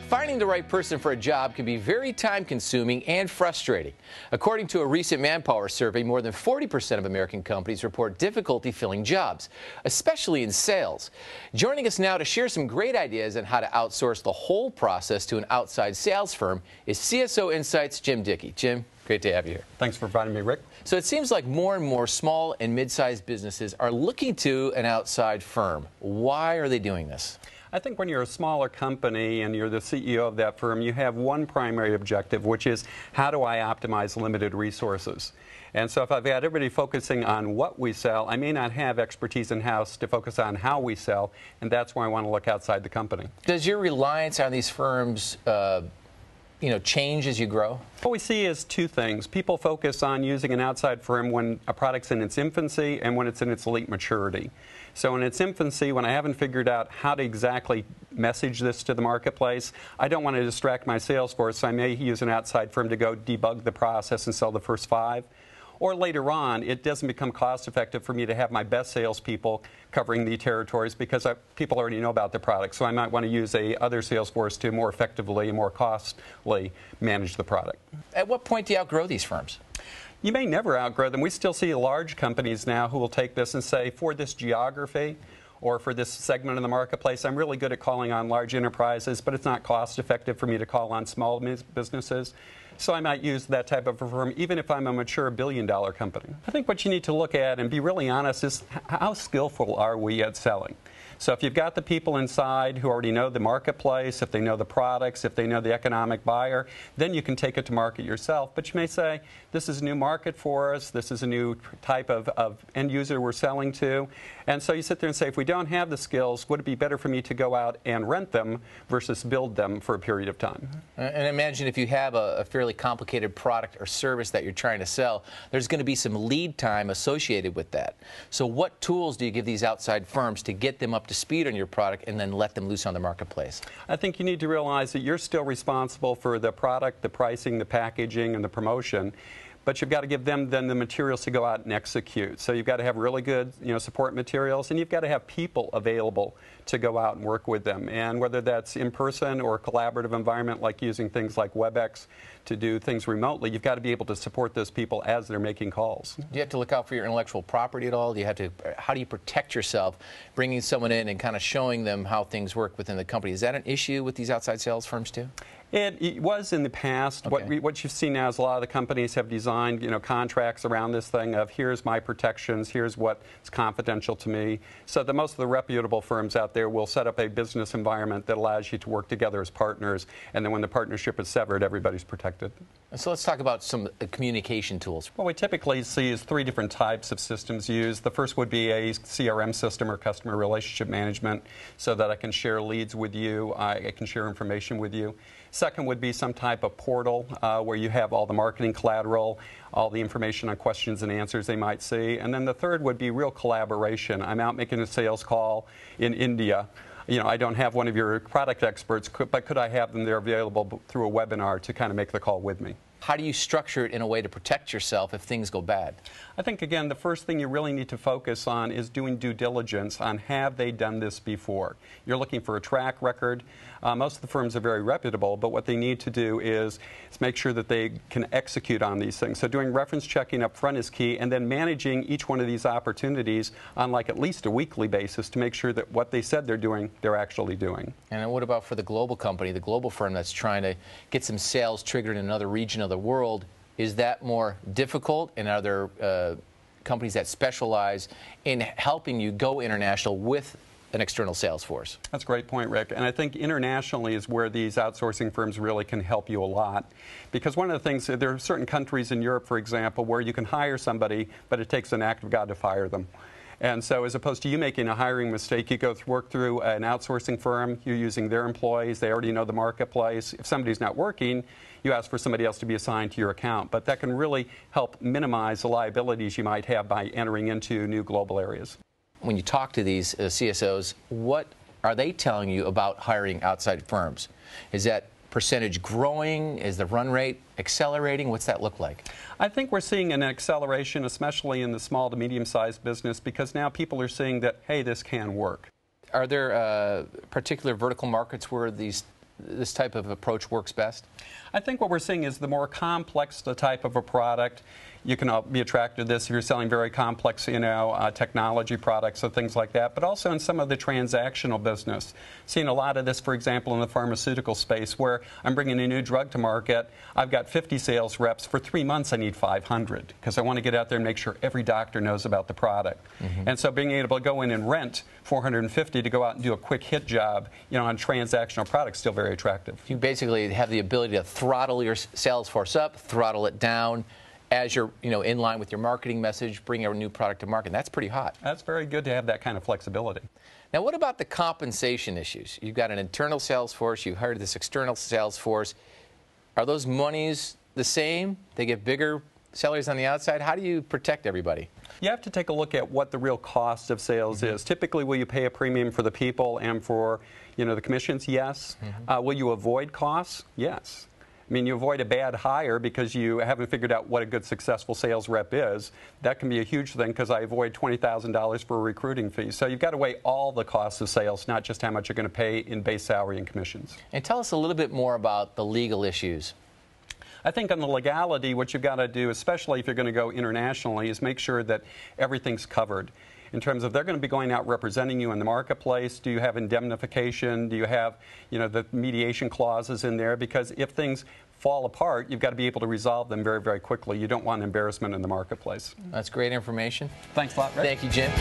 Finding the right person for a job can be very time-consuming and frustrating. According to a recent Manpower survey, more than 40% of American companies report difficulty filling jobs, especially in sales. Joining us now to share some great ideas on how to outsource the whole process to an outside sales firm is CSO Insights' Jim Dickey. Jim, great to have you here. Thanks for inviting me, Rick. So it seems like more and more small and mid-sized businesses are looking to an outside firm. Why are they doing this? I think when you're a smaller company and you're the CEO of that firm, you have one primary objective, which is how do I optimize limited resources? And so if I've got everybody focusing on what we sell, I may not have expertise in-house to focus on how we sell, and that's why I want to look outside the company. Does your reliance on these firms change as you grow? What we see is two things. People focus on using an outside firm when a product's in its infancy and when it's in its elite maturity. So in its infancy, when I haven't figured out how to exactly message this to the marketplace, I don't want to distract my sales force, so I may use an outside firm to go debug the process and sell the first 5. Or later on, it doesn't become cost effective for me to have my best salespeople covering the territories because people already know about the product. So I might want to use other sales force to more effectively and more costly manage the product. At what point do you outgrow these firms? You may never outgrow them. We still see large companies now who will take this and say, for this geography or for this segment of the marketplace, I'm really good at calling on large enterprises, but it's not cost effective for me to call on small businesses. So I might use that type of a firm, even if I'm a mature billion-dollar company. I think what you need to look at and be really honest is how skillful are we at selling? So if you've got the people inside who already know the marketplace, if they know the products, if they know the economic buyer, then you can take it to market yourself. But you may say, this is a new market for us, this is a new type of end user we're selling to. And so you sit there and say, if we don't have the skills, would it be better for me to go out and rent them versus build them for a period of time? And imagine if you have a fairly complicated product or service that you're trying to sell, there's going to be some lead time associated with that. So what tools do you give these outside firms to get them up to speed on your product and then let them loose on the marketplace? I think you need to realize that you're still responsible for the product, the pricing, the packaging, and the promotion. But you've got to give them then the materials to go out and execute. So you've got to have really good support materials, and you've got to have people available to go out and work with them. And whether that's in person or a collaborative environment like using things like WebEx to do things remotely, you've got to be able to support those people as they're making calls. Do you have to look out for your intellectual property at all? How do you protect yourself, bringing someone in and kind of showing them how things work within the company? Is that an issue with these outside sales firms too? It was in the past. Okay. What you've seen now is a lot of the companies have designed contracts around this thing of here's my protections, here's what's confidential to me. So that most of the reputable firms out there will set up a business environment that allows you to work together as partners, and then when the partnership is severed, everybody's protected. So let's talk about some communication tools. What we typically see is 3 different types of systems used. The first would be a CRM system or customer relationship management so that I can share leads with you, I can share information with you. Second would be some type of portal where you have all the marketing collateral, all the information on questions and answers they might see. And then the third would be real collaboration. I'm out making a sales call in India. I don't have one of your product experts, but could I have them there available through a webinar to kind of make the call with me? How do you structure it in a way to protect yourself if things go bad? I think, again, the first thing you really need to focus on is doing due diligence on have they done this before. You're looking for a track record. Most of the firms are very reputable, but what they need to do is make sure that they can execute on these things. So doing reference checking up front is key, and then managing each one of these opportunities on at least a weekly basis to make sure that what they said they're doing, they're actually doing. And what about for the global company, the global firm that's trying to get some sales triggered in another region of the world? Is that more difficult, and are there companies that specialize in helping you go international with an external sales force? That's a great point, Rick. And I think internationally is where these outsourcing firms really can help you a lot. Because one of the things, there are certain countries in Europe, for example, where you can hire somebody, but it takes an act of God to fire them. And so as opposed to you making a hiring mistake, you go work through an outsourcing firm, you're using their employees, they already know the marketplace. If somebody's not working, you ask for somebody else to be assigned to your account. But that can really help minimize the liabilities you might have by entering into new global areas. When you talk to these CSOs, what are they telling you about hiring outside firms? Is that percentage growing? Is the run rate accelerating? What's that look like? I think we're seeing an acceleration, especially in the small to medium-sized business, because now people are seeing that, hey, this can work. Are there particular vertical markets where these this type of approach works best? I think what we're seeing is the more complex the type of a product, you can be attracted to this if you're selling very complex, technology products or things like that, but also in some of the transactional business. Seeing a lot of this, for example, in the pharmaceutical space where I'm bringing a new drug to market. I've got 50 sales reps. For 3 months, I need 500 because I want to get out there and make sure every doctor knows about the product. And so being able to go in and rent 450 to go out and do a quick hit job, on transactional products, still very attractive. You basically have the ability to throttle your sales force up, throttle it down, as you're in line with your marketing message, bring a new product to market. That's pretty hot. That's very good to have that kind of flexibility. Now, what about the compensation issues? You've got an internal sales force, you hired this external sales force. Are those monies the same? They get bigger salaries on the outside? How do you protect everybody? You have to take a look at what the real cost of sales is. Typically, will you pay a premium for the people and for the commissions? Yes. Will you avoid costs? Yes. I mean, you avoid a bad hire because you haven't figured out what a good successful sales rep is. That can be a huge thing because I avoid $20,000 for a recruiting fee. So you've got to weigh all the costs of sales, not just how much you're going to pay in base salary and commissions. And tell us a little bit more about the legal issues. I think on the legality, what you've got to do, especially if you're going to go internationally, is make sure that everything's covered. In terms of they're going to be going out representing you in the marketplace. Do you have indemnification? Do you have the mediation clauses in there? Because if things fall apart, you've got to be able to resolve them very, very quickly. You don't want embarrassment in the marketplace. That's great information. Thanks a lot, Rick. Thank you, Jim.